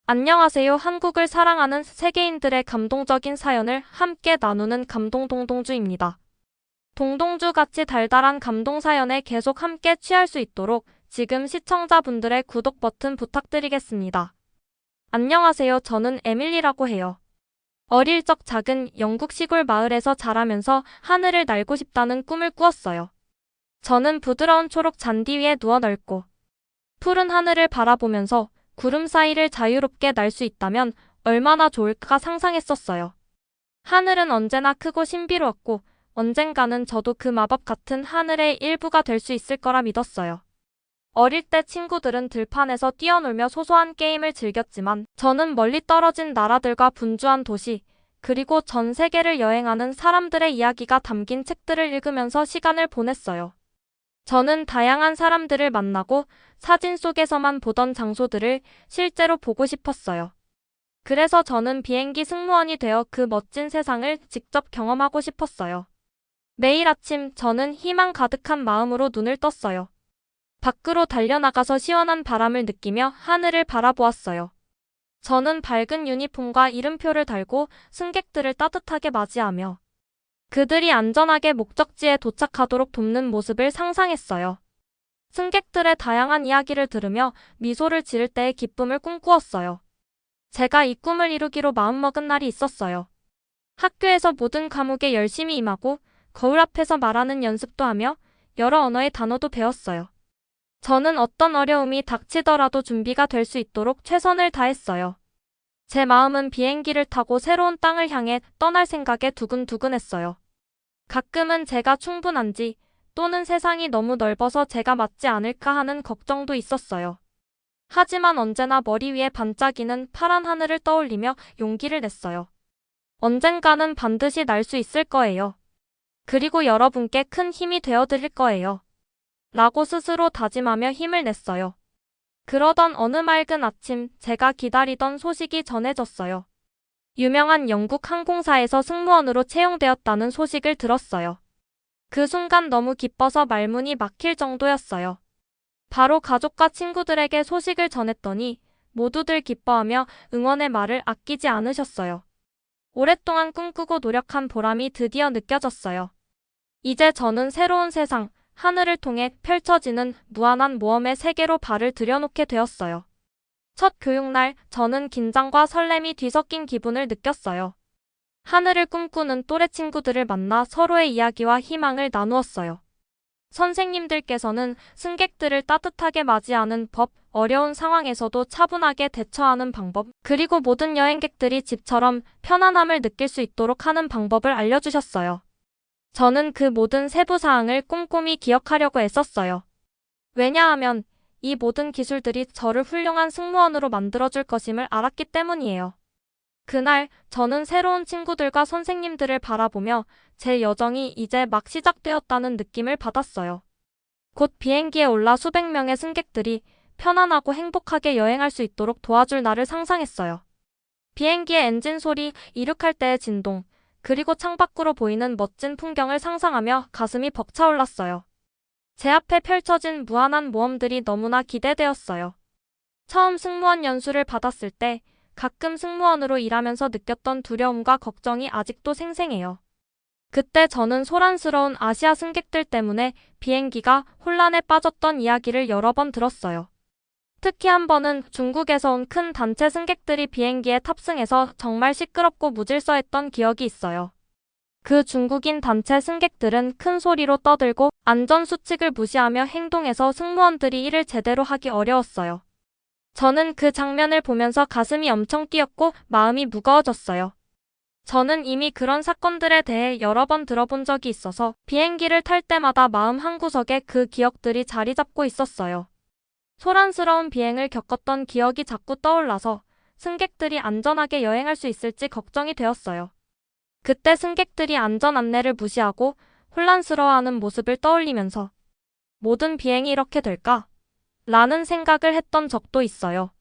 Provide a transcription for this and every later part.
안녕하세요. 한국을 사랑하는 세계인들의 감동적인 사연을 함께 나누는 감동동동주입니다. 동동주같이 달달한 감동 사연에 계속 함께 취할 수 있도록 지금 시청자분들의 구독 버튼 부탁드리겠습니다. 안녕하세요. 저는 에밀리라고 해요. 어릴 적 작은 영국 시골 마을에서 자라면서 하늘을 날고 싶다는 꿈을 꾸었어요. 저는 부드러운 초록 잔디 위에 누워 넓고 푸른 하늘을 바라보면서 구름 사이를 자유롭게 날 수 있다면 얼마나 좋을까 상상했었어요. 하늘은 언제나 크고 신비로웠고 언젠가는 저도 그 마법 같은 하늘의 일부가 될 수 있을 거라 믿었어요. 어릴 때 친구들은 들판에서 뛰어놀며 소소한 게임을 즐겼지만 저는 멀리 떨어진 나라들과 분주한 도시, 그리고 전 세계를 여행하는 사람들의 이야기가 담긴 책들을 읽으면서 시간을 보냈어요. 저는 다양한 사람들을 만나고 사진 속에서만 보던 장소들을 실제로 보고 싶었어요. 그래서 저는 비행기 승무원이 되어 그 멋진 세상을 직접 경험하고 싶었어요. 매일 아침 저는 희망 가득한 마음으로 눈을 떴어요. 밖으로 달려나가서 시원한 바람을 느끼며 하늘을 바라보았어요. 저는 밝은 유니폼과 이름표를 달고 승객들을 따뜻하게 맞이하며 그들이 안전하게 목적지에 도착하도록 돕는 모습을 상상했어요. 승객들의 다양한 이야기를 들으며 미소를 지을 때의 기쁨을 꿈꾸었어요. 제가 이 꿈을 이루기로 마음먹은 날이 있었어요. 학교에서 모든 과목에 열심히 임하고 거울 앞에서 말하는 연습도 하며 여러 언어의 단어도 배웠어요. 저는 어떤 어려움이 닥치더라도 준비가 될 수 있도록 최선을 다했어요. 제 마음은 비행기를 타고 새로운 땅을 향해 떠날 생각에 두근두근했어요. 가끔은 제가 충분한지 또는 세상이 너무 넓어서 제가 맞지 않을까 하는 걱정도 있었어요. 하지만 언제나 머리 위에 반짝이는 파란 하늘을 떠올리며 용기를 냈어요. 언젠가는 반드시 날 수 있을 거예요. 그리고 여러분께 큰 힘이 되어드릴 거예요. 라고 스스로 다짐하며 힘을 냈어요. 그러던 어느 맑은 아침 제가 기다리던 소식이 전해졌어요. 유명한 영국 항공사에서 승무원으로 채용되었다는 소식을 들었어요. 그 순간 너무 기뻐서 말문이 막힐 정도였어요. 바로 가족과 친구들에게 소식을 전했더니 모두들 기뻐하며 응원의 말을 아끼지 않으셨어요. 오랫동안 꿈꾸고 노력한 보람이 드디어 느껴졌어요. 이제 저는 새로운 세상, 하늘을 통해 펼쳐지는 무한한 모험의 세계로 발을 들여놓게 되었어요. 첫 교육날, 저는 긴장과 설렘이 뒤섞인 기분을 느꼈어요. 하늘을 꿈꾸는 또래 친구들을 만나 서로의 이야기와 희망을 나누었어요. 선생님들께서는 승객들을 따뜻하게 맞이하는 법, 어려운 상황에서도 차분하게 대처하는 방법, 그리고 모든 여행객들이 집처럼 편안함을 느낄 수 있도록 하는 방법을 알려주셨어요. 저는 그 모든 세부 사항을 꼼꼼히 기억하려고 애썼어요. 왜냐하면 이 모든 기술들이 저를 훌륭한 승무원으로 만들어줄 것임을 알았기 때문이에요. 그날 저는 새로운 친구들과 선생님들을 바라보며 제 여정이 이제 막 시작되었다는 느낌을 받았어요. 곧 비행기에 올라 수백 명의 승객들이 편안하고 행복하게 여행할 수 있도록 도와줄 날을 상상했어요. 비행기의 엔진 소리, 이륙할 때의 진동, 그리고 창밖으로 보이는 멋진 풍경을 상상하며 가슴이 벅차올랐어요. 제 앞에 펼쳐진 무한한 모험들이 너무나 기대되었어요. 처음 승무원 연수를 받았을 때 가끔 승무원으로 일하면서 느꼈던 두려움과 걱정이 아직도 생생해요. 그때 저는 소란스러운 아시아 승객들 때문에 비행기가 혼란에 빠졌던 이야기를 여러 번 들었어요. 특히 한 번은 중국에서 온 큰 단체 승객들이 비행기에 탑승해서 정말 시끄럽고 무질서했던 기억이 있어요. 그 중국인 단체 승객들은 큰 소리로 떠들고 안전수칙을 무시하며 행동해서 승무원들이 일을 제대로 하기 어려웠어요. 저는 그 장면을 보면서 가슴이 엄청 뛰었고 마음이 무거워졌어요. 저는 이미 그런 사건들에 대해 여러 번 들어본 적이 있어서 비행기를 탈 때마다 마음 한구석에 그 기억들이 자리 잡고 있었어요. 소란스러운 비행을 겪었던 기억이 자꾸 떠올라서 승객들이 안전하게 여행할 수 있을지 걱정이 되었어요. 그때 승객들이 안전 안내를 무시하고 혼란스러워하는 모습을 떠올리면서 모든 비행이 이렇게 될까? 라는 생각을 했던 적도 있어요.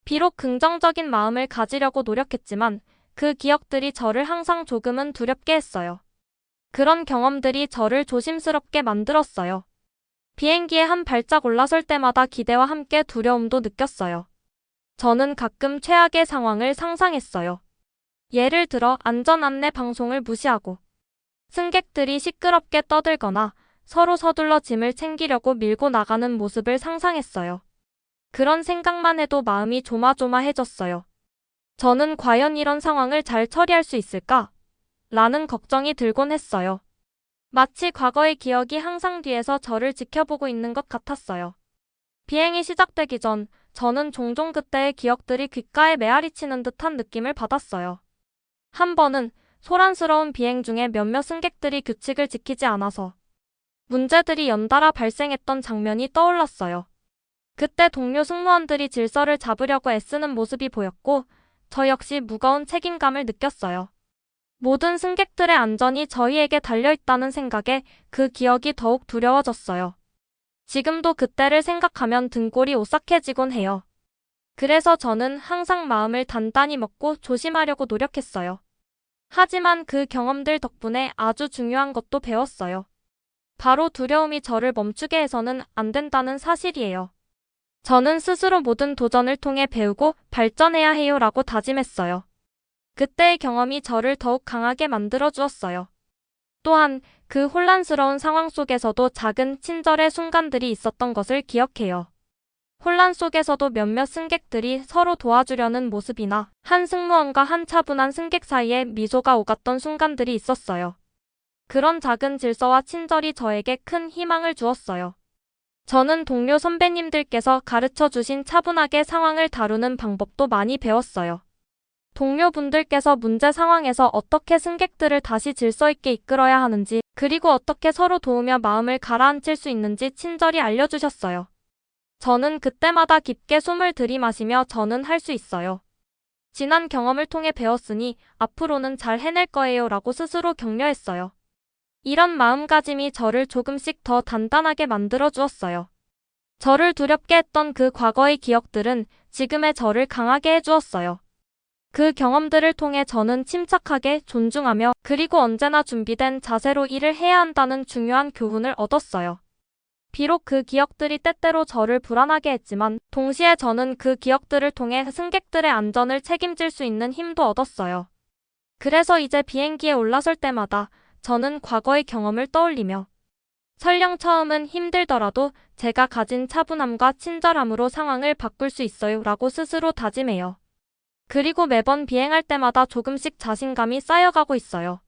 비록 긍정적인 마음을 가지려고 노력했지만 그 기억들이 저를 항상 조금은 두렵게 했어요. 그런 경험들이 저를 조심스럽게 만들었어요. 비행기에 한 발짝 올라설 때마다 기대와 함께 두려움도 느꼈어요. 저는 가끔 최악의 상황을 상상했어요. 예를 들어 안전 안내 방송을 무시하고 승객들이 시끄럽게 떠들거나 서로 서둘러 짐을 챙기려고 밀고 나가는 모습을 상상했어요. 그런 생각만 해도 마음이 조마조마해졌어요. 저는 과연 이런 상황을 잘 처리할 수 있을까? 라는 걱정이 들곤 했어요. 마치 과거의 기억이 항상 뒤에서 저를 지켜보고 있는 것 같았어요. 비행이 시작되기 전 저는 종종 그때의 기억들이 귓가에 메아리치는 듯한 느낌을 받았어요. 한 번은 소란스러운 비행 중에 몇몇 승객들이 규칙을 지키지 않아서 문제들이 연달아 발생했던 장면이 떠올랐어요. 그때 동료 승무원들이 질서를 잡으려고 애쓰는 모습이 보였고 저 역시 무거운 책임감을 느꼈어요. 모든 승객들의 안전이 저희에게 달려있다는 생각에 그 기억이 더욱 두려워졌어요. 지금도 그때를 생각하면 등골이 오싹해지곤 해요. 그래서 저는 항상 마음을 단단히 먹고 조심하려고 노력했어요. 하지만 그 경험들 덕분에 아주 중요한 것도 배웠어요. 바로 두려움이 저를 멈추게 해서는 안 된다는 사실이에요. 저는 스스로 모든 도전을 통해 배우고 발전해야 해요라고 다짐했어요. 그때의 경험이 저를 더욱 강하게 만들어 주었어요. 또한 그 혼란스러운 상황 속에서도 작은 친절의 순간들이 있었던 것을 기억해요. 혼란 속에서도 몇몇 승객들이 서로 도와주려는 모습이나 한 승무원과 한 차분한 승객 사이에 미소가 오갔던 순간들이 있었어요. 그런 작은 질서와 친절이 저에게 큰 희망을 주었어요. 저는 동료 선배님들께서 가르쳐 주신 차분하게 상황을 다루는 방법도 많이 배웠어요. 동료분들께서 문제 상황에서 어떻게 승객들을 다시 질서 있게 이끌어야 하는지, 그리고 어떻게 서로 도우며 마음을 가라앉힐 수 있는지 친절히 알려주셨어요. 저는 그때마다 깊게 숨을 들이마시며 저는 할 수 있어요. 지난 경험을 통해 배웠으니 앞으로는 잘 해낼 거예요 라고 스스로 격려했어요. 이런 마음가짐이 저를 조금씩 더 단단하게 만들어 주었어요. 저를 두렵게 했던 그 과거의 기억들은 지금의 저를 강하게 해주었어요. 그 경험들을 통해 저는 침착하게 존중하며 그리고 언제나 준비된 자세로 일을 해야 한다는 중요한 교훈을 얻었어요. 비록 그 기억들이 때때로 저를 불안하게 했지만 동시에 저는 그 기억들을 통해 승객들의 안전을 책임질 수 있는 힘도 얻었어요. 그래서 이제 비행기에 올라설 때마다 저는 과거의 경험을 떠올리며 설령 처음은 힘들더라도 제가 가진 차분함과 친절함으로 상황을 바꿀 수 있어요 라고 스스로 다짐해요. 그리고 매번 비행할 때마다 조금씩 자신감이 쌓여가고 있어요.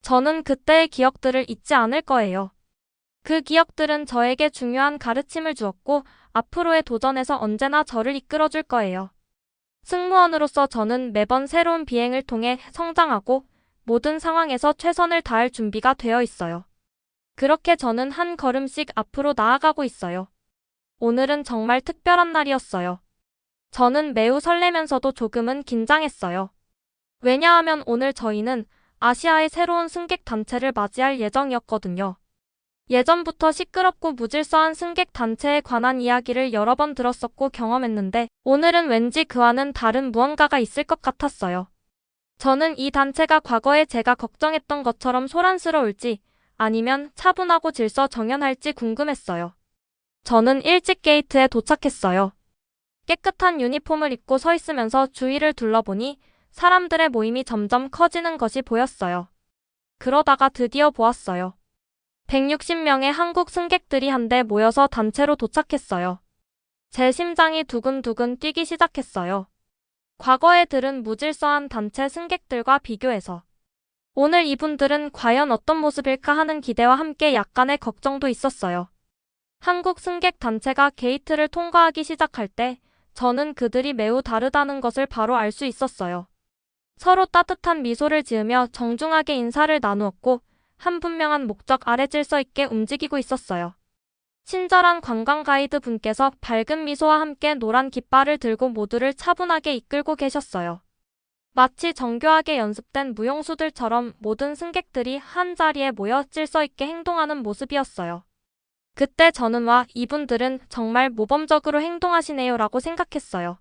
저는 그때의 기억들을 잊지 않을 거예요. 그 기억들은 저에게 중요한 가르침을 주었고 앞으로의 도전에서 언제나 저를 이끌어줄 거예요. 승무원으로서 저는 매번 새로운 비행을 통해 성장하고 모든 상황에서 최선을 다할 준비가 되어 있어요. 그렇게 저는 한 걸음씩 앞으로 나아가고 있어요. 오늘은 정말 특별한 날이었어요. 저는 매우 설레면서도 조금은 긴장했어요. 왜냐하면 오늘 저희는 아시아의 새로운 승객 단체를 맞이할 예정이었거든요. 예전부터 시끄럽고 무질서한 승객 단체에 관한 이야기를 여러 번 들었었고 경험했는데 오늘은 왠지 그와는 다른 무언가가 있을 것 같았어요. 저는 이 단체가 과거에 제가 걱정했던 것처럼 소란스러울지 아니면 차분하고 질서 정연할지 궁금했어요. 저는 일찍 게이트에 도착했어요. 깨끗한 유니폼을 입고 서 있으면서 주위를 둘러보니 사람들의 모임이 점점 커지는 것이 보였어요. 그러다가 드디어 보았어요. 160명의 한국 승객들이 한데 모여서 단체로 도착했어요. 제 심장이 두근두근 뛰기 시작했어요. 과거에 들은 무질서한 단체 승객들과 비교해서 오늘 이분들은 과연 어떤 모습일까 하는 기대와 함께 약간의 걱정도 있었어요. 한국 승객 단체가 게이트를 통과하기 시작할 때 저는 그들이 매우 다르다는 것을 바로 알 수 있었어요. 서로 따뜻한 미소를 지으며 정중하게 인사를 나누었고 한 분명한 목적 아래 질서 있게 움직이고 있었어요. 친절한 관광 가이드 분께서 밝은 미소와 함께 노란 깃발을 들고 모두를 차분하게 이끌고 계셨어요. 마치 정교하게 연습된 무용수들처럼 모든 승객들이 한 자리에 모여 질서 있게 행동하는 모습이었어요. 그때 저는 와, 이분들은 정말 모범적으로 행동하시네요 라고 생각했어요.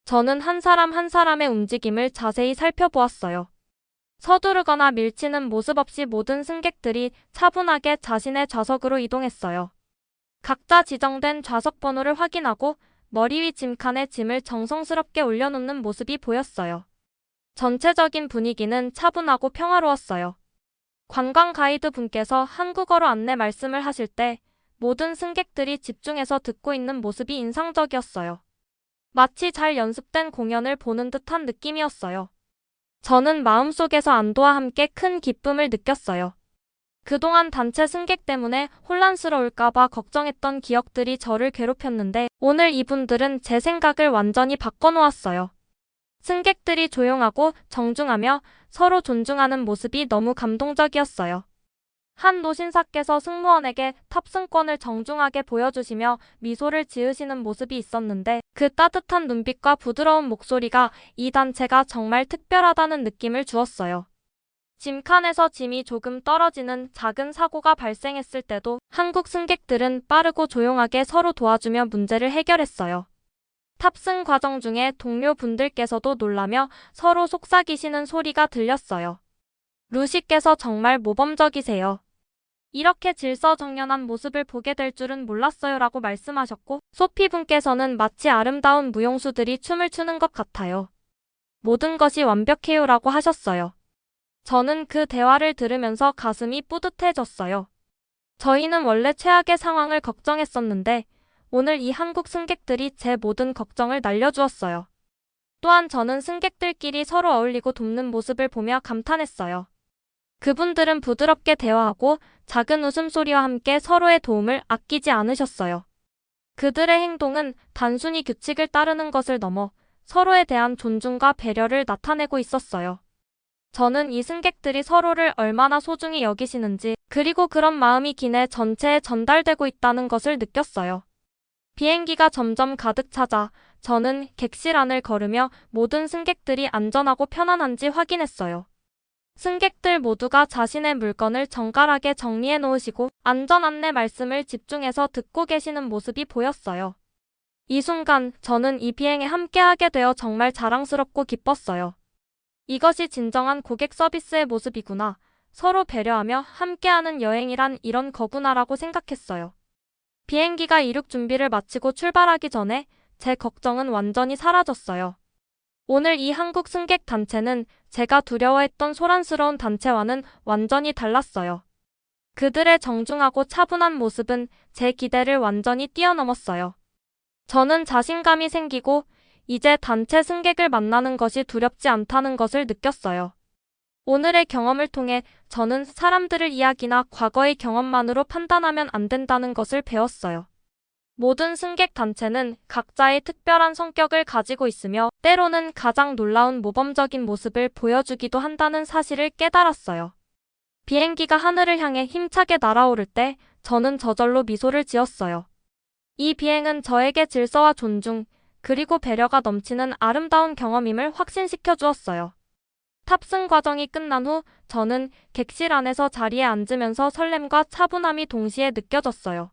저는 한 사람 한 사람의 움직임을 자세히 살펴보았어요. 서두르거나 밀치는 모습 없이 모든 승객들이 차분하게 자신의 좌석으로 이동했어요. 각자 지정된 좌석 번호를 확인하고 머리 위 짐칸에 짐을 정성스럽게 올려놓는 모습이 보였어요. 전체적인 분위기는 차분하고 평화로웠어요. 관광 가이드 분께서 한국어로 안내 말씀을 하실 때 모든 승객들이 집중해서 듣고 있는 모습이 인상적이었어요. 마치 잘 연습된 공연을 보는 듯한 느낌이었어요. 저는 마음속에서 안도와 함께 큰 기쁨을 느꼈어요. 그동안 단체 승객 때문에 혼란스러울까봐 걱정했던 기억들이 저를 괴롭혔는데 오늘 이분들은 제 생각을 완전히 바꿔놓았어요. 승객들이 조용하고 정중하며 서로 존중하는 모습이 너무 감동적이었어요. 한 노신사께서 승무원에게 탑승권을 정중하게 보여주시며 미소를 지으시는 모습이 있었는데 그 따뜻한 눈빛과 부드러운 목소리가 이 단체가 정말 특별하다는 느낌을 주었어요. 짐칸에서 짐이 조금 떨어지는 작은 사고가 발생했을 때도 한국 승객들은 빠르고 조용하게 서로 도와주며 문제를 해결했어요. 탑승 과정 중에 동료분들께서도 놀라며 서로 속삭이시는 소리가 들렸어요. 루시께서 정말 모범적이세요. 이렇게 질서정연한 모습을 보게 될 줄은 몰랐어요 라고 말씀하셨고 소피 분께서는 마치 아름다운 무용수들이 춤을 추는 것 같아요. 모든 것이 완벽해요 라고 하셨어요. 저는 그 대화를 들으면서 가슴이 뿌듯해졌어요. 저희는 원래 최악의 상황을 걱정했었는데 오늘 이 한국 승객들이 제 모든 걱정을 날려주었어요. 또한 저는 승객들끼리 서로 어울리고 돕는 모습을 보며 감탄했어요. 그분들은 부드럽게 대화하고 작은 웃음소리와 함께 서로의 도움을 아끼지 않으셨어요. 그들의 행동은 단순히 규칙을 따르는 것을 넘어 서로에 대한 존중과 배려를 나타내고 있었어요. 저는 이 승객들이 서로를 얼마나 소중히 여기시는지 그리고 그런 마음이 기내 전체에 전달되고 있다는 것을 느꼈어요. 비행기가 점점 가득 차자 저는 객실 안을 걸으며 모든 승객들이 안전하고 편안한지 확인했어요. 승객들 모두가 자신의 물건을 정갈하게 정리해 놓으시고 안전 안내 말씀을 집중해서 듣고 계시는 모습이 보였어요. 이 순간 저는 이 비행에 함께하게 되어 정말 자랑스럽고 기뻤어요. 이것이 진정한 고객 서비스의 모습이구나. 서로 배려하며 함께하는 여행이란 이런 거구나라고 생각했어요. 비행기가 이륙 준비를 마치고 출발하기 전에 제 걱정은 완전히 사라졌어요. 오늘 이 한국 승객 단체는 제가 두려워했던 소란스러운 단체와는 완전히 달랐어요. 그들의 정중하고 차분한 모습은 제 기대를 완전히 뛰어넘었어요. 저는 자신감이 생기고 이제 단체 승객을 만나는 것이 두렵지 않다는 것을 느꼈어요. 오늘의 경험을 통해 저는 사람들을 이야기나 과거의 경험만으로 판단하면 안 된다는 것을 배웠어요. 모든 승객 단체는 각자의 특별한 성격을 가지고 있으며 때로는 가장 놀라운 모범적인 모습을 보여주기도 한다는 사실을 깨달았어요. 비행기가 하늘을 향해 힘차게 날아오를 때 저는 저절로 미소를 지었어요. 이 비행은 저에게 질서와 존중, 그리고 배려가 넘치는 아름다운 경험임을 확신시켜 주었어요. 탑승 과정이 끝난 후 저는 객실 안에서 자리에 앉으면서 설렘과 차분함이 동시에 느껴졌어요.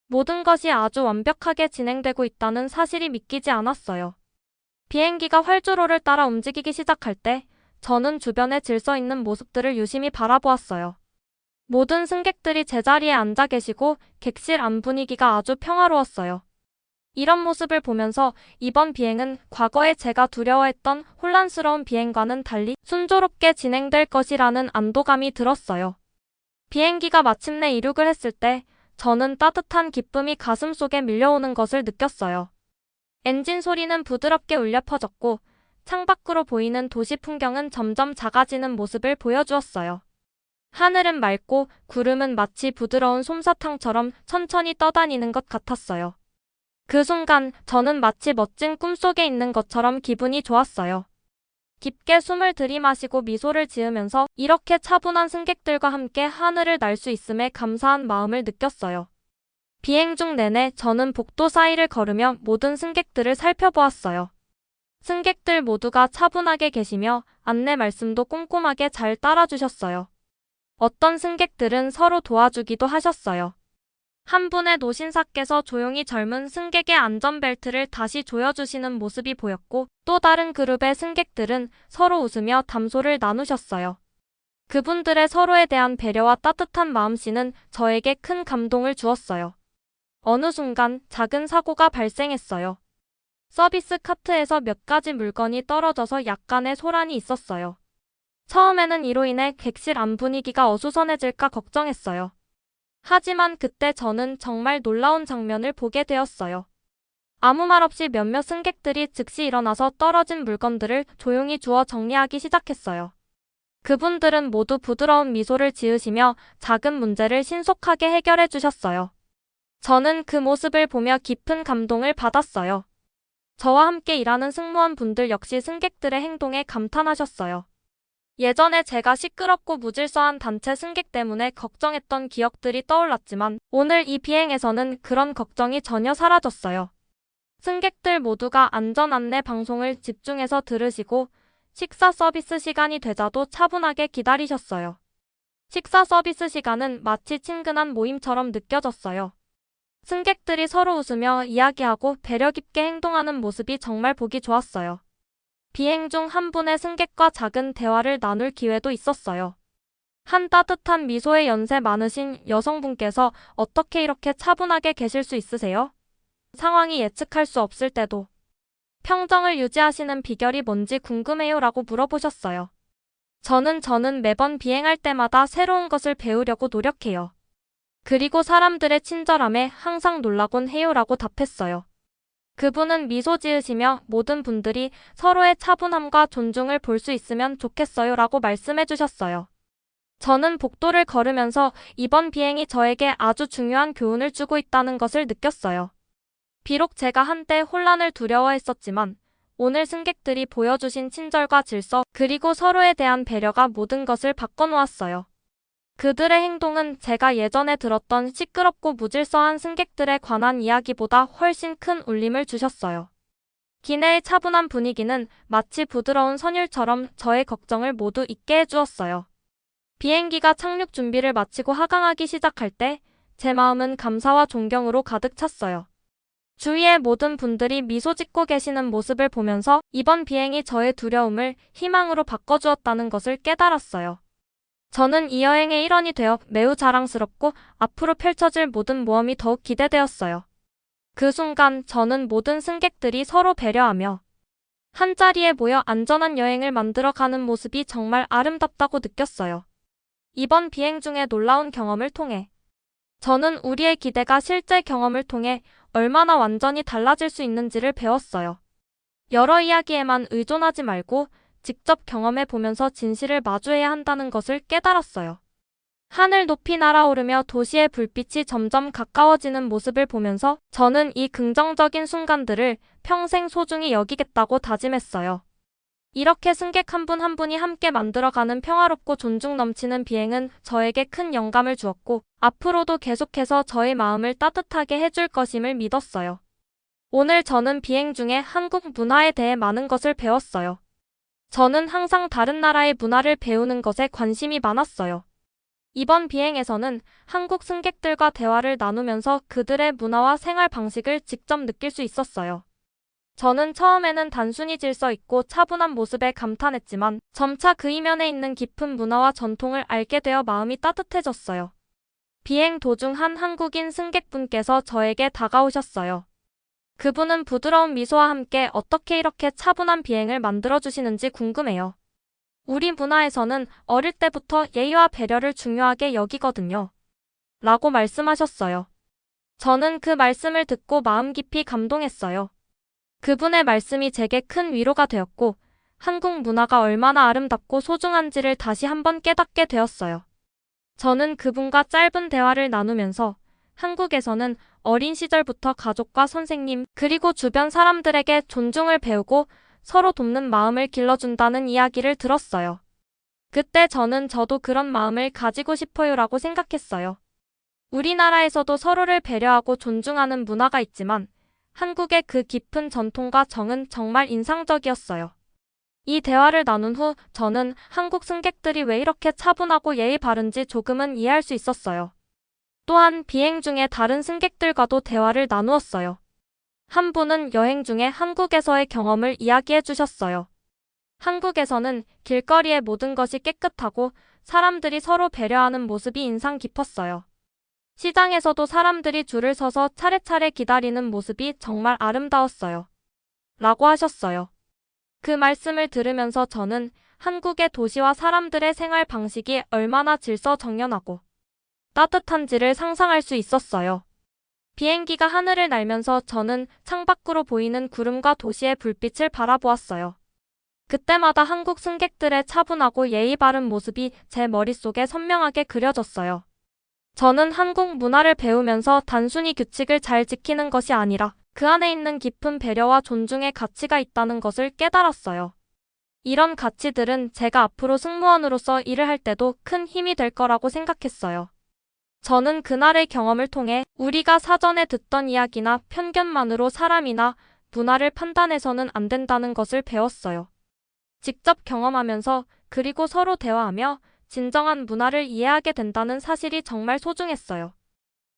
모든 것이 아주 완벽하게 진행되고 있다는 사실이 믿기지 않았어요. 비행기가 활주로를 따라 움직이기 시작할 때 저는 주변의 질서 있는 모습들을 유심히 바라보았어요. 모든 승객들이 제자리에 앉아 계시고 객실 안 분위기가 아주 평화로웠어요. 이런 모습을 보면서 이번 비행은 과거에 제가 두려워했던 혼란스러운 비행과는 달리 순조롭게 진행될 것이라는 안도감이 들었어요. 비행기가 마침내 이륙을 했을 때 저는 따뜻한 기쁨이 가슴속에 밀려오는 것을 느꼈어요. 엔진 소리는 부드럽게 울려 퍼졌고 창밖으로 보이는 도시 풍경은 점점 작아지는 모습을 보여주었어요. 하늘은 맑고 구름은 마치 부드러운 솜사탕처럼 천천히 떠다니는 것 같았어요. 그 순간 저는 마치 멋진 꿈속에 있는 것처럼 기분이 좋았어요. 깊게 숨을 들이마시고 미소를 지으면서 이렇게 차분한 승객들과 함께 하늘을 날 수 있음에 감사한 마음을 느꼈어요. 비행 중 내내 저는 복도 사이를 걸으며 모든 승객들을 살펴보았어요. 승객들 모두가 차분하게 계시며 안내 말씀도 꼼꼼하게 잘 따라주셨어요. 어떤 승객들은 서로 도와주기도 하셨어요. 한 분의 노신사께서 조용히 젊은 승객의 안전벨트를 다시 조여주시는 모습이 보였고 또 다른 그룹의 승객들은 서로 웃으며 담소를 나누셨어요. 그분들의 서로에 대한 배려와 따뜻한 마음씨는 저에게 큰 감동을 주었어요. 어느 순간 작은 사고가 발생했어요. 서비스 카트에서 몇 가지 물건이 떨어져서 약간의 소란이 있었어요. 처음에는 이로 인해 객실 안 분위기가 어수선해질까 걱정했어요. 하지만 그때 저는 정말 놀라운 장면을 보게 되었어요. 아무 말 없이 몇몇 승객들이 즉시 일어나서 떨어진 물건들을 조용히 주워 정리하기 시작했어요. 그분들은 모두 부드러운 미소를 지으시며 작은 문제를 신속하게 해결해 주셨어요. 저는 그 모습을 보며 깊은 감동을 받았어요. 저와 함께 일하는 승무원 분들 역시 승객들의 행동에 감탄하셨어요. 예전에 제가 시끄럽고 무질서한 단체 승객 때문에 걱정했던 기억들이 떠올랐지만 오늘 이 비행에서는 그런 걱정이 전혀 사라졌어요. 승객들 모두가 안전 안내 방송을 집중해서 들으시고 식사 서비스 시간이 되자도 차분하게 기다리셨어요. 식사 서비스 시간은 마치 친근한 모임처럼 느껴졌어요. 승객들이 서로 웃으며 이야기하고 배려 깊게 행동하는 모습이 정말 보기 좋았어요. 비행 중 한 분의 승객과 작은 대화를 나눌 기회도 있었어요. 한 따뜻한 미소에 연세 많으신 여성분께서 어떻게 이렇게 차분하게 계실 수 있으세요? 상황이 예측할 수 없을 때도 평정을 유지하시는 비결이 뭔지 궁금해요 라고 물어보셨어요. 저는 매번 비행할 때마다 새로운 것을 배우려고 노력해요. 그리고 사람들의 친절함에 항상 놀라곤 해요 라고 답했어요. 그분은 미소 지으시며 모든 분들이 서로의 차분함과 존중을 볼 수 있으면 좋겠어요 라고 말씀해 주셨어요. 저는 복도를 걸으면서 이번 비행이 저에게 아주 중요한 교훈을 주고 있다는 것을 느꼈어요. 비록 제가 한때 혼란을 두려워했었지만 오늘 승객들이 보여주신 친절과 질서 그리고 서로에 대한 배려가 모든 것을 바꿔놓았어요. 그들의 행동은 제가 예전에 들었던 시끄럽고 무질서한 승객들에 관한 이야기보다 훨씬 큰 울림을 주셨어요. 기내의 차분한 분위기는 마치 부드러운 선율처럼 저의 걱정을 모두 잊게 해주었어요. 비행기가 착륙 준비를 마치고 하강하기 시작할 때 제 마음은 감사와 존경으로 가득 찼어요. 주위의 모든 분들이 미소 짓고 계시는 모습을 보면서 이번 비행이 저의 두려움을 희망으로 바꿔주었다는 것을 깨달았어요. 저는 이 여행의 일원이 되어 매우 자랑스럽고 앞으로 펼쳐질 모든 모험이 더욱 기대되었어요. 그 순간 저는 모든 승객들이 서로 배려하며 한자리에 모여 안전한 여행을 만들어가는 모습이 정말 아름답다고 느꼈어요. 이번 비행 중에 놀라운 경험을 통해 저는 우리의 기대가 실제 경험을 통해 얼마나 완전히 달라질 수 있는지를 배웠어요. 여러 이야기에만 의존하지 말고 직접 경험해 보면서 진실을 마주해야 한다는 것을 깨달았어요. 하늘 높이 날아오르며 도시의 불빛이 점점 가까워지는 모습을 보면서 저는 이 긍정적인 순간들을 평생 소중히 여기겠다고 다짐했어요. 이렇게 승객 한 분 한 분이 함께 만들어가는 평화롭고 존중 넘치는 비행은 저에게 큰 영감을 주었고 앞으로도 계속해서 저의 마음을 따뜻하게 해줄 것임을 믿었어요. 오늘 저는 비행 중에 한국 문화에 대해 많은 것을 배웠어요. 저는 항상 다른 나라의 문화를 배우는 것에 관심이 많았어요. 이번 비행에서는 한국 승객들과 대화를 나누면서 그들의 문화와 생활 방식을 직접 느낄 수 있었어요. 저는 처음에는 단순히 질서 있고 차분한 모습에 감탄했지만 점차 그 이면에 있는 깊은 문화와 전통을 알게 되어 마음이 따뜻해졌어요. 비행 도중 한 한국인 승객분께서 저에게 다가오셨어요. 그분은 부드러운 미소와 함께 어떻게 이렇게 차분한 비행을 만들어주시는지 궁금해요. 우리 문화에서는 어릴 때부터 예의와 배려를 중요하게 여기거든요. 라고 말씀하셨어요. 저는 그 말씀을 듣고 마음 깊이 감동했어요. 그분의 말씀이 제게 큰 위로가 되었고 한국 문화가 얼마나 아름답고 소중한지를 다시 한번 깨닫게 되었어요. 저는 그분과 짧은 대화를 나누면서 한국에서는 어린 시절부터 가족과 선생님 그리고 주변 사람들에게 존중을 배우고 서로 돕는 마음을 길러준다는 이야기를 들었어요. 그때 저도 그런 마음을 가지고 싶어요라고 생각했어요. 우리나라에서도 서로를 배려하고 존중하는 문화가 있지만 한국의 그 깊은 전통과 정은 정말 인상적이었어요. 이 대화를 나눈 후 저는 한국 승객들이 왜 이렇게 차분하고 예의 바른지 조금은 이해할 수 있었어요. 또한 비행 중에 다른 승객들과도 대화를 나누었어요. 한 분은 여행 중에 한국에서의 경험을 이야기해 주셨어요. 한국에서는 길거리의 모든 것이 깨끗하고 사람들이 서로 배려하는 모습이 인상 깊었어요. 시장에서도 사람들이 줄을 서서 차례차례 기다리는 모습이 정말 아름다웠어요. 라고 하셨어요. 그 말씀을 들으면서 저는 한국의 도시와 사람들의 생활 방식이 얼마나 질서정연하고 따뜻한지를 상상할 수 있었어요. 비행기가 하늘을 날면서 저는 창밖으로 보이는 구름과 도시의 불빛을 바라보았어요. 그때마다 한국 승객들의 차분하고 예의 바른 모습이 제 머릿속에 선명하게 그려졌어요. 저는 한국 문화를 배우면서 단순히 규칙을 잘 지키는 것이 아니라 그 안에 있는 깊은 배려와 존중의 가치가 있다는 것을 깨달았어요. 이런 가치들은 제가 앞으로 승무원으로서 일을 할 때도 큰 힘이 될 거라고 생각했어요. 저는 그날의 경험을 통해 우리가 사전에 듣던 이야기나 편견만으로 사람이나 문화를 판단해서는 안 된다는 것을 배웠어요. 직접 경험하면서 그리고 서로 대화하며 진정한 문화를 이해하게 된다는 사실이 정말 소중했어요.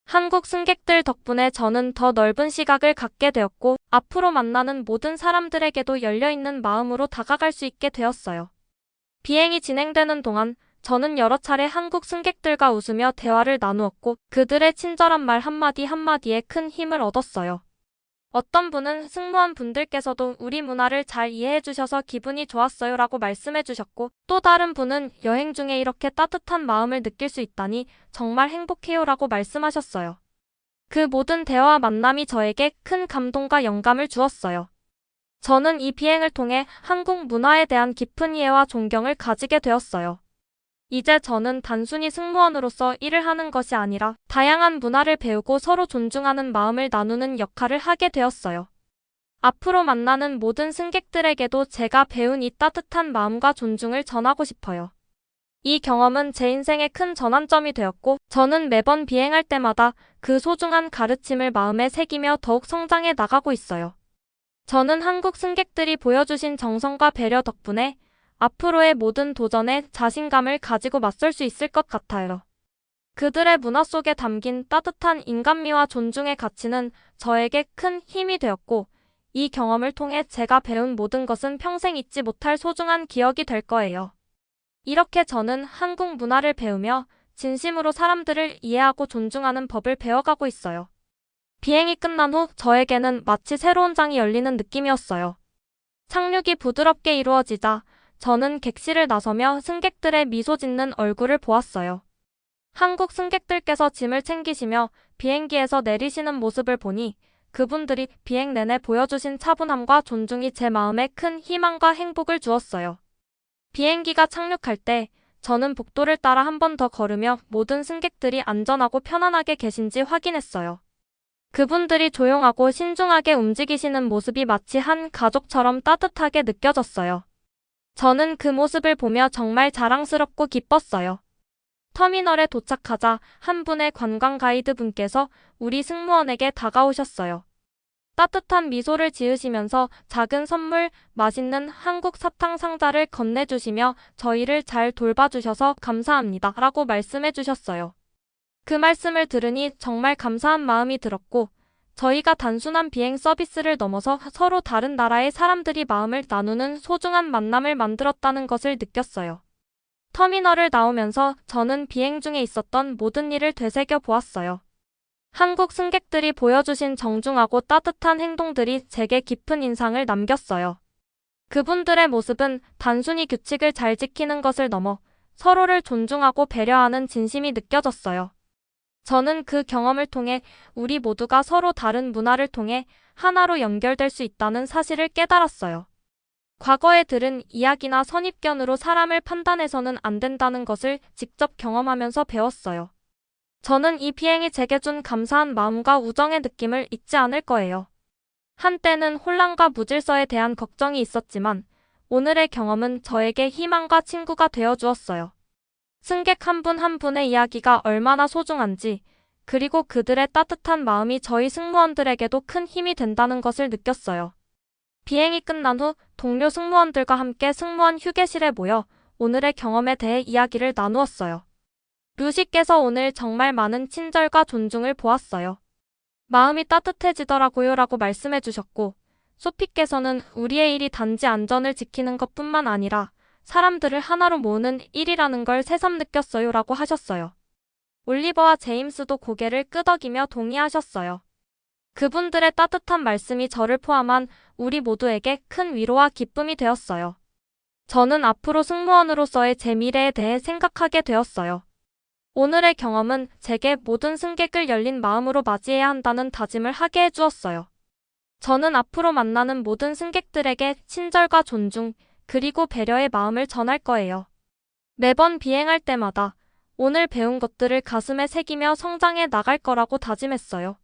한국 승객들 덕분에 저는 더 넓은 시각을 갖게 되었고 앞으로 만나는 모든 사람들에게도 열려있는 마음으로 다가갈 수 있게 되었어요. 비행이 진행되는 동안 저는 여러 차례 한국 승객들과 웃으며 대화를 나누었고 그들의 친절한 말 한마디 한마디에 큰 힘을 얻었어요. 어떤 분은 승무원 분들께서도 우리 문화를 잘 이해해 주셔서 기분이 좋았어요 라고 말씀해 주셨고 또 다른 분은 여행 중에 이렇게 따뜻한 마음을 느낄 수 있다니 정말 행복해요 라고 말씀하셨어요. 그 모든 대화와 만남이 저에게 큰 감동과 영감을 주었어요. 저는 이 비행을 통해 한국 문화에 대한 깊은 이해와 존경을 가지게 되었어요. 이제 저는 단순히 승무원으로서 일을 하는 것이 아니라 다양한 문화를 배우고 서로 존중하는 마음을 나누는 역할을 하게 되었어요. 앞으로 만나는 모든 승객들에게도 제가 배운 이 따뜻한 마음과 존중을 전하고 싶어요. 이 경험은 제 인생의 큰 전환점이 되었고 저는 매번 비행할 때마다 그 소중한 가르침을 마음에 새기며 더욱 성장해 나가고 있어요. 저는 한국 승객들이 보여주신 정성과 배려 덕분에 앞으로의 모든 도전에 자신감을 가지고 맞설 수 있을 것 같아요. 그들의 문화 속에 담긴 따뜻한 인간미와 존중의 가치는 저에게 큰 힘이 되었고, 이 경험을 통해 제가 배운 모든 것은 평생 잊지 못할 소중한 기억이 될 거예요. 이렇게 저는 한국 문화를 배우며 진심으로 사람들을 이해하고 존중하는 법을 배워가고 있어요. 비행이 끝난 후 저에게는 마치 새로운 장이 열리는 느낌이었어요. 착륙이 부드럽게 이루어지자 저는 객실을 나서며 승객들의 미소 짓는 얼굴을 보았어요. 한국 승객들께서 짐을 챙기시며 비행기에서 내리시는 모습을 보니 그분들이 비행 내내 보여주신 차분함과 존중이 제 마음에 큰 희망과 행복을 주었어요. 비행기가 착륙할 때 저는 복도를 따라 한 번 더 걸으며 모든 승객들이 안전하고 편안하게 계신지 확인했어요. 그분들이 조용하고 신중하게 움직이시는 모습이 마치 한 가족처럼 따뜻하게 느껴졌어요. 저는 그 모습을 보며 정말 자랑스럽고 기뻤어요. 터미널에 도착하자 한 분의 관광 가이드 분께서 우리 승무원에게 다가오셨어요. 따뜻한 미소를 지으시면서 작은 선물, 맛있는 한국 사탕 상자를 건네주시며 저희를 잘 돌봐주셔서 감사합니다 라고 말씀해 주셨어요. 그 말씀을 들으니 정말 감사한 마음이 들었고 저희가 단순한 비행 서비스를 넘어서 서로 다른 나라의 사람들이 마음을 나누는 소중한 만남을 만들었다는 것을 느꼈어요. 터미널을 나오면서 저는 비행 중에 있었던 모든 일을 되새겨 보았어요. 한국 승객들이 보여주신 정중하고 따뜻한 행동들이 제게 깊은 인상을 남겼어요. 그분들의 모습은 단순히 규칙을 잘 지키는 것을 넘어 서로를 존중하고 배려하는 진심이 느껴졌어요. 저는 그 경험을 통해 우리 모두가 서로 다른 문화를 통해 하나로 연결될 수 있다는 사실을 깨달았어요. 과거에 들은 이야기나 선입견으로 사람을 판단해서는 안 된다는 것을 직접 경험하면서 배웠어요. 저는 이 비행이 제게 준 감사한 마음과 우정의 느낌을 잊지 않을 거예요. 한때는 혼란과 무질서에 대한 걱정이 있었지만 오늘의 경험은 저에게 희망과 친구가 되어 주었어요. 승객 한 분 한 분의 이야기가 얼마나 소중한지, 그리고 그들의 따뜻한 마음이 저희 승무원들에게도 큰 힘이 된다는 것을 느꼈어요. 비행이 끝난 후 동료 승무원들과 함께 승무원 휴게실에 모여 오늘의 경험에 대해 이야기를 나누었어요. 루시께서 오늘 정말 많은 친절과 존중을 보았어요. 마음이 따뜻해지더라고요 라고 말씀해 주셨고, 소피께서는 우리의 일이 단지 안전을 지키는 것뿐만 아니라 사람들을 하나로 모으는 일이라는 걸 새삼 느꼈어요 라고 하셨어요. 올리버와 제임스도 고개를 끄덕이며 동의하셨어요. 그분들의 따뜻한 말씀이 저를 포함한 우리 모두에게 큰 위로와 기쁨이 되었어요. 저는 앞으로 승무원으로서의 제 미래에 대해 생각하게 되었어요. 오늘의 경험은 제게 모든 승객을 열린 마음으로 맞이해야 한다는 다짐을 하게 해주었어요. 저는 앞으로 만나는 모든 승객들에게 친절과 존중, 그리고 배려의 마음을 전할 거예요. 매번 비행할 때마다 오늘 배운 것들을 가슴에 새기며 성장해 나갈 거라고 다짐했어요.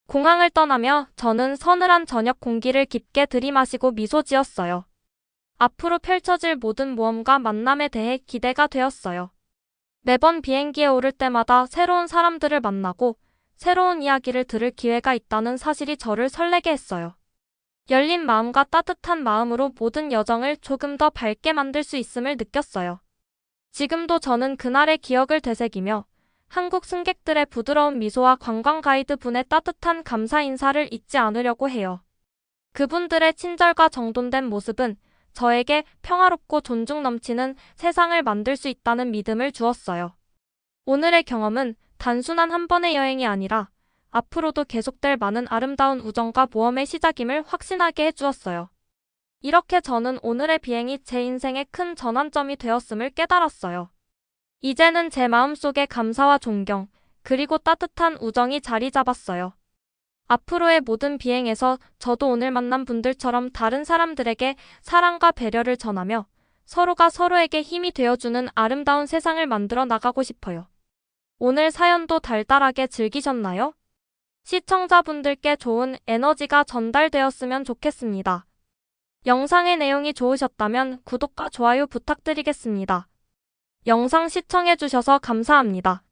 공항을 떠나며 저는 서늘한 저녁 공기를 깊게 들이마시고 미소 지었어요. 앞으로 펼쳐질 모든 모험과 만남에 대해 기대가 되었어요. 매번 비행기에 오를 때마다 새로운 사람들을 만나고 새로운 이야기를 들을 기회가 있다는 사실이 저를 설레게 했어요. 열린 마음과 따뜻한 마음으로 모든 여정을 조금 더 밝게 만들 수 있음을 느꼈어요. 지금도 저는 그날의 기억을 되새기며 한국 승객들의 부드러운 미소와 관광 가이드 분의 따뜻한 감사 인사를 잊지 않으려고 해요. 그분들의 친절과 정돈된 모습은 저에게 평화롭고 존중 넘치는 세상을 만들 수 있다는 믿음을 주었어요. 오늘의 경험은 단순한 한 번의 여행이 아니라 앞으로도 계속될 많은 아름다운 우정과 모험의 시작임을 확신하게 해주었어요. 이렇게 저는 오늘의 비행이 제 인생의 큰 전환점이 되었음을 깨달았어요. 이제는 제 마음속에 감사와 존경, 그리고 따뜻한 우정이 자리 잡았어요. 앞으로의 모든 비행에서 저도 오늘 만난 분들처럼 다른 사람들에게 사랑과 배려를 전하며 서로가 서로에게 힘이 되어주는 아름다운 세상을 만들어 나가고 싶어요. 오늘 사연도 달달하게 즐기셨나요? 시청자분들께 좋은 에너지가 전달되었으면 좋겠습니다. 영상의 내용이 좋으셨다면 구독과 좋아요 부탁드리겠습니다. 영상 시청해주셔서 감사합니다.